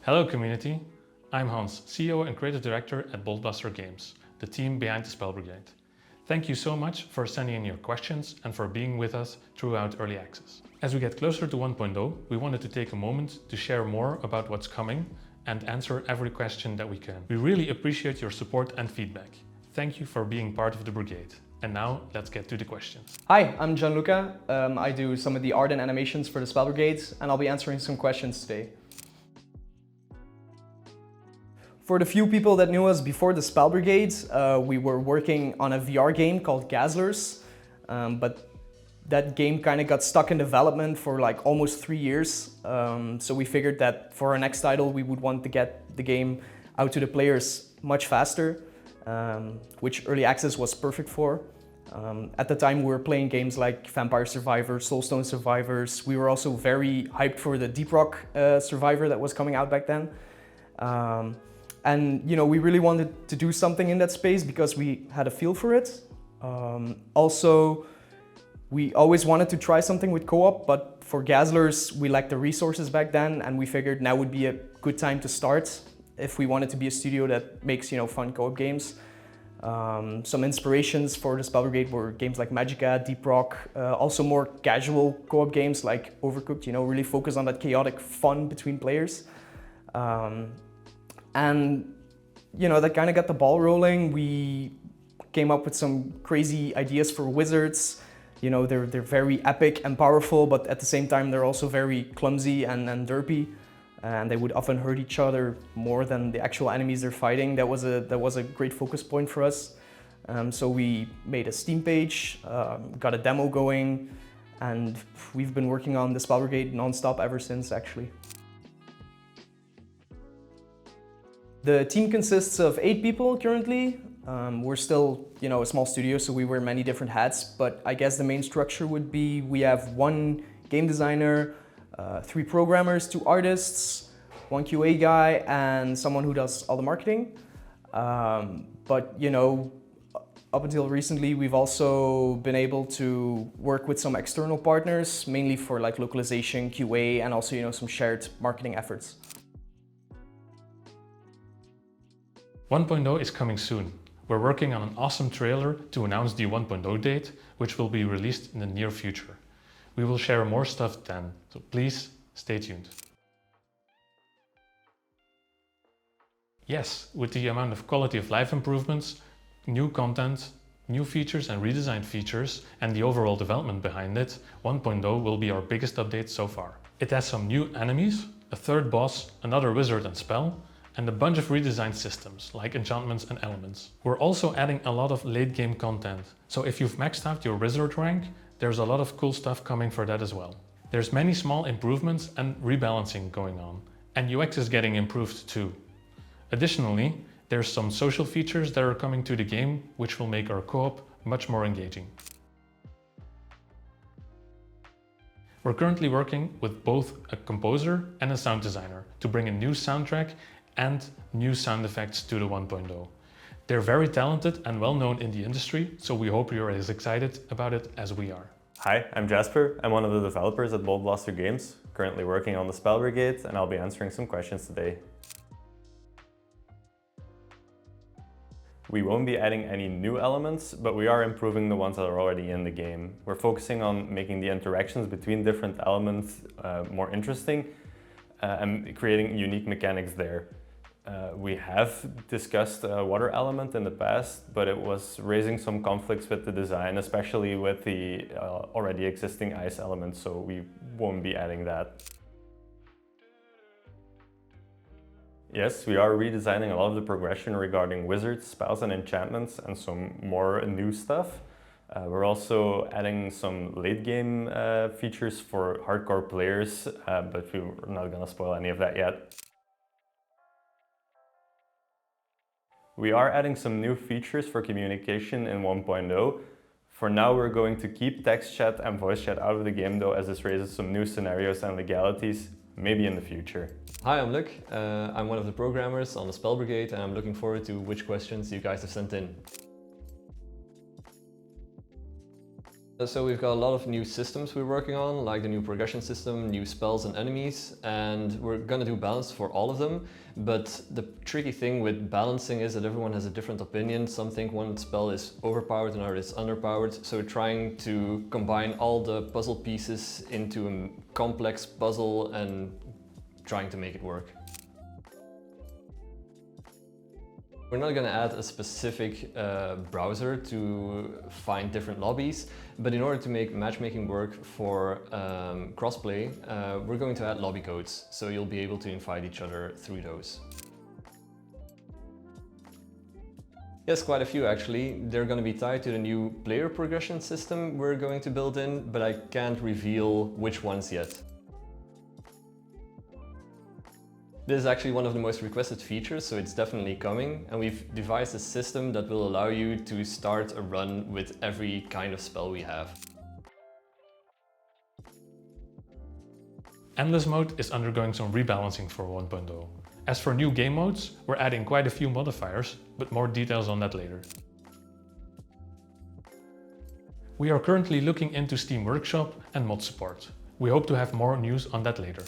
Hello community, I'm Hans, CEO and Creative Director at Boltbuster Games, the team behind the Spell Brigade. Thank you so much for sending in your questions and for being with us throughout Early Access. As we get closer to 1.0, we wanted to take a moment to share more about what's coming and answer every question that we can. We really appreciate your support and feedback. Thank you for being part of the Brigade. And now, let's get to the questions. Hi, I'm Gianluca. I do some of the art and animations for the Spell Brigade, and I'll be answering some questions today. For the few people that knew us before the Spell Brigade, we were working on a VR game called Gazlers, but that game kind of got stuck in development for like almost 3 years. So we figured that for our next title, we would want to get the game out to the players much faster, which Early Access was perfect for. At the time, we were playing games like Vampire Survivor, Soulstone Survivors. We were also very hyped for the Deep Rock Survivor that was coming out back then. And we really wanted to do something in that space because we had a feel for it. Also, we always wanted to try something with co-op, but for Gazlers, we lacked the resources back then, and we figured now would be a good time to start if we wanted to be a studio that makes fun co-op games. Some inspirations for the Spell Brigade were games like Magicka, Deep Rock, also more casual co-op games like Overcooked, really focus on that chaotic fun between players. And that kind of got the ball rolling. We came up with some crazy ideas for wizards. They're very epic and powerful, but at the same time they're also very clumsy and derpy, and they would often hurt each other more than the actual enemies they're fighting. That was a great focus point for us. So we made a Steam page, got a demo going, and we've been working on the Spell Brigade non-stop ever since, actually. The team consists of 8 people currently. We're still, a small studio, so we wear many different hats, but I guess the main structure would be we have 1 game designer, 3 programmers, 2 artists, 1 QA guy, and someone who does all the marketing. But up until recently, we've also been able to work with some external partners, mainly for like localization, QA, and also some shared marketing efforts. 1.0 is coming soon. We're working on an awesome trailer to announce the 1.0 date, which will be released in the near future. We will share more stuff then, so please stay tuned. Yes, with the amount of quality of life improvements, new content, new features and redesigned features, and the overall development behind it, 1.0 will be our biggest update so far. It has some new enemies, a 3rd boss, another wizard and spell, and a bunch of redesigned systems, like enchantments and elements. We're also adding a lot of late game content, so if you've maxed out your wizard rank, there's a lot of cool stuff coming for that as well. There's many small improvements and rebalancing going on, and UX is getting improved too. Additionally, there's some social features that are coming to the game, which will make our co-op much more engaging. We're currently working with both a composer and a sound designer to bring a new soundtrack and new sound effects to the 1.0. They're very talented and well known in the industry, so we hope you're as excited about it as we are. Hi, I'm Jasper. I'm one of the developers at Boltbuster Games, currently working on the Spell Brigade, and I'll be answering some questions today. We won't be adding any new elements, but we are improving the ones that are already in the game. We're focusing on making the interactions between different elements more interesting and creating unique mechanics there. We have discussed a water element in the past, but it was raising some conflicts with the design, especially with the already existing ice element, so we won't be adding that. Yes, we are redesigning a lot of the progression regarding wizards, spells and enchantments, and some more new stuff. We're also adding some late game features for hardcore players, but we're not going to spoil any of that yet. We are adding some new features for communication in 1.0. For now, we're going to keep text chat and voice chat out of the game though, as this raises some new scenarios and legalities, maybe in the future. Hi, I'm Luc. I'm one of the programmers on the Spell Brigade, and I'm looking forward to which questions you guys have sent in. So we've got a lot of new systems we're working on, like the new progression system, new spells and enemies, and we're gonna do balance for all of them. But the tricky thing with balancing is that everyone has a different opinion. Some think one spell is overpowered and another is underpowered. So trying to combine all the puzzle pieces into a complex puzzle and trying to make it work. We're not going to add a specific browser to find different lobbies, but in order to make matchmaking work for crossplay, we're going to add lobby codes, so you'll be able to invite each other through those. Yes, quite a few actually. They're going to be tied to the new player progression system we're going to build in, but I can't reveal which ones yet. This is actually one of the most requested features, so it's definitely coming, and we've devised a system that will allow you to start a run with every kind of spell we have. Endless mode is undergoing some rebalancing for 1.0. As for new game modes, we're adding quite a few modifiers, but more details on that later. We are currently looking into Steam Workshop and mod support. We hope to have more news on that later.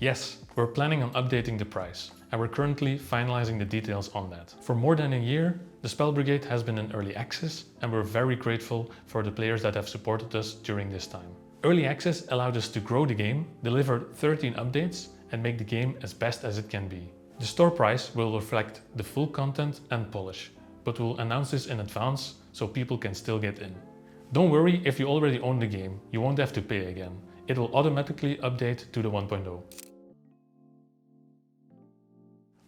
Yes, we're planning on updating the price, and we're currently finalizing the details on that. For more than a year, the Spell Brigade has been in early access, and we're very grateful for the players that have supported us during this time. Early access allowed us to grow the game, deliver 13 updates, and make the game as best as it can be. The store price will reflect the full content and polish, but we'll announce this in advance so people can still get in. Don't worry if you already own the game, you won't have to pay again. It will automatically update to the 1.0.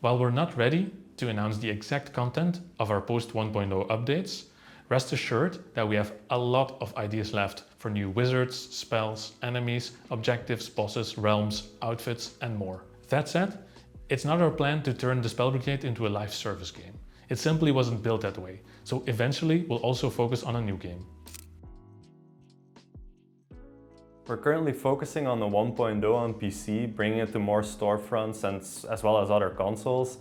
While we're not ready to announce the exact content of our post 1.0 updates, rest assured that we have a lot of ideas left for new wizards, spells, enemies, objectives, bosses, realms, outfits, and more. That said, it's not our plan to turn the Spell Brigade into a live service game. It simply wasn't built that way, so eventually we'll also focus on a new game. We're currently focusing on the 1.0 on PC, bringing it to more storefronts and as well as other consoles.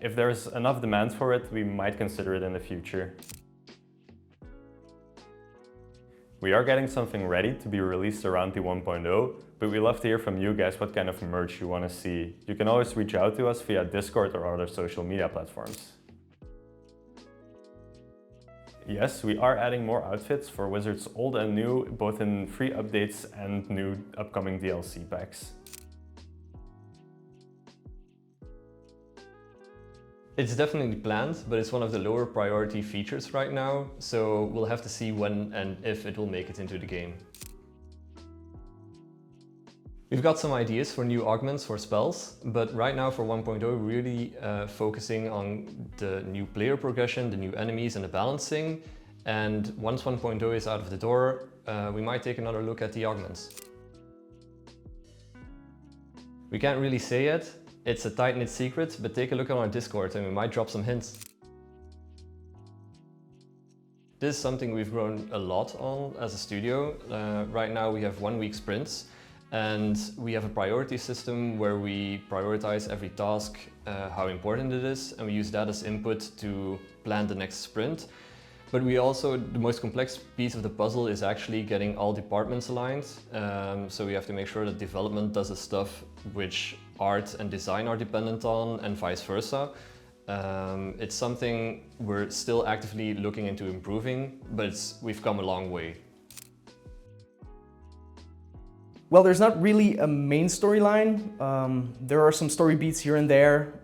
If there's enough demand for it, we might consider it in the future. We are getting something ready to be released around the 1.0, but we love to hear from you guys what kind of merch you want to see. You can always reach out to us via Discord or other social media platforms. Yes, we are adding more outfits for Wizards old and new, both in free updates and new upcoming DLC packs. It's definitely planned, but it's one of the lower priority features right now, so we'll have to see when and if it will make it into the game. We've got some ideas for new augments for spells, but right now for 1.0 we're really focusing on the new player progression, the new enemies and the balancing. And once 1.0 is out of the door, we might take another look at the augments. We can't really say yet, it's a tight-knit secret, but take a look on our Discord and we might drop some hints. This is something we've grown a lot on as a studio. Right now we have 1-week sprints. And we have a priority system where we prioritize every task, how important it is, and we use that as input to plan the next sprint. But we also, the most complex piece of the puzzle is actually getting all departments aligned. So we have to make sure that development does the stuff which art and design are dependent on, and vice versa. It's something we're still actively looking into improving, but we've come a long way. Well, there's not really a main storyline. There are some story beats here and there.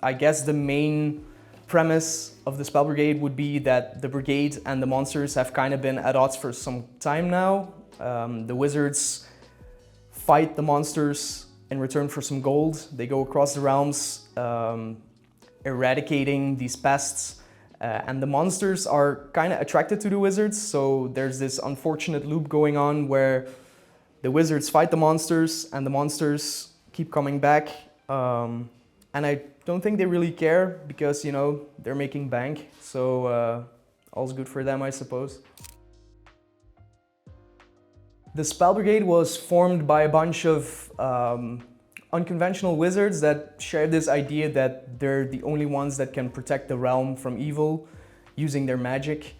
I guess the main premise of the Spell Brigade would be that the Brigade and the monsters have kind of been at odds for some time now. The wizards fight the monsters in return for some gold. They go across the realms, eradicating these pests. And the monsters are kind of attracted to the wizards, so there's this unfortunate loop going on where the wizards fight the monsters and the monsters keep coming back. And I don't think they really care because, you know, they're making bank. So all's good for them, I suppose. The Spell Brigade was formed by a bunch of unconventional wizards that share this idea that they're the only ones that can protect the realm from evil using their magic.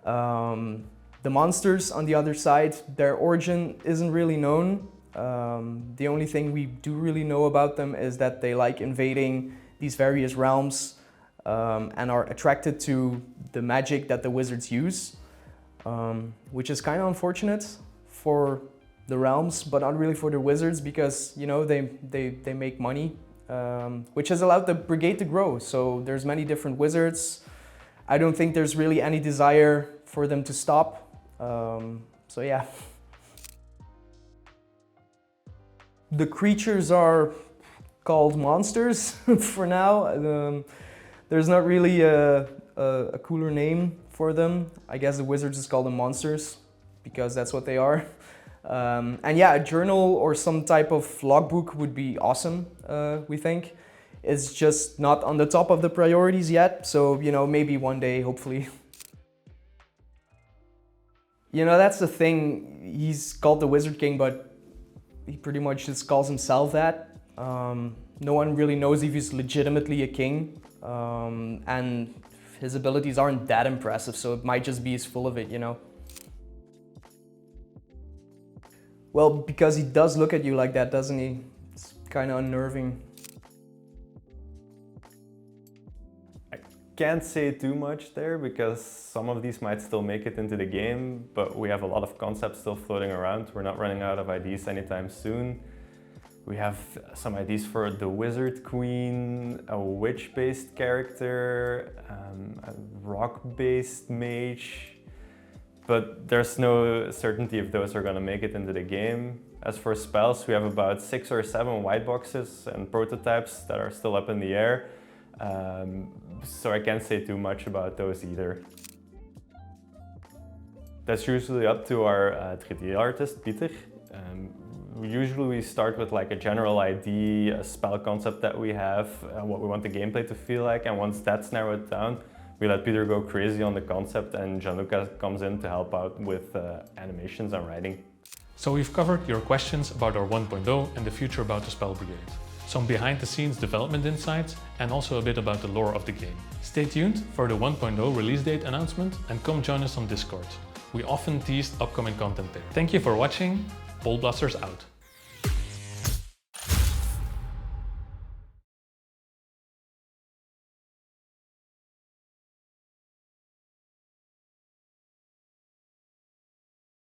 The monsters on the other side, their origin isn't really known. The only thing we do really know about them is that they like invading these various realms and are attracted to the magic that the wizards use, which is kind of unfortunate for the realms, but not really for the wizards, because you know they make money, which has allowed the brigade to grow. So there's many different wizards. I don't think there's really any desire for them to stop. So yeah. The creatures are called monsters for now. There's not really a cooler name for them. I guess the wizards just call them monsters because that's what they are. And yeah, a journal or some type of logbook would be awesome, we think. It's just not on the top of the priorities yet, so you know, maybe one day, hopefully. You know, that's the thing. He's called the Wizard King, but he pretty much just calls himself that. No one really knows if he's legitimately a king, and his abilities aren't that impressive, so it might just be he's full of it, you know. Well, because he does look at you like that, doesn't he? It's kind of unnerving. Can't say too much there because some of these might still make it into the game, but we have a lot of concepts still floating around. We're not running out of ideas anytime soon. We have some ideas for the Wizard Queen, a witch-based character, a rock-based mage, but there's no certainty if those are going to make it into the game. As for spells, we have about 6 or 7 white boxes and prototypes that are still up in the air. So I can't say too much about those either. That's usually up to our 3D artist, Peter. Usually we start with like a general idea, a spell concept that we have, what we want the gameplay to feel like, and once that's narrowed down, we let Peter go crazy on the concept and Gianluca comes in to help out with animations and writing. So we've covered your questions about our 1.0 and the future about the Spell Brigade. Some behind-the-scenes development insights, and also a bit about the lore of the game. Stay tuned for the 1.0 release date announcement and come join us on Discord. We often tease upcoming content there. Thank you for watching. Ball Blasters out.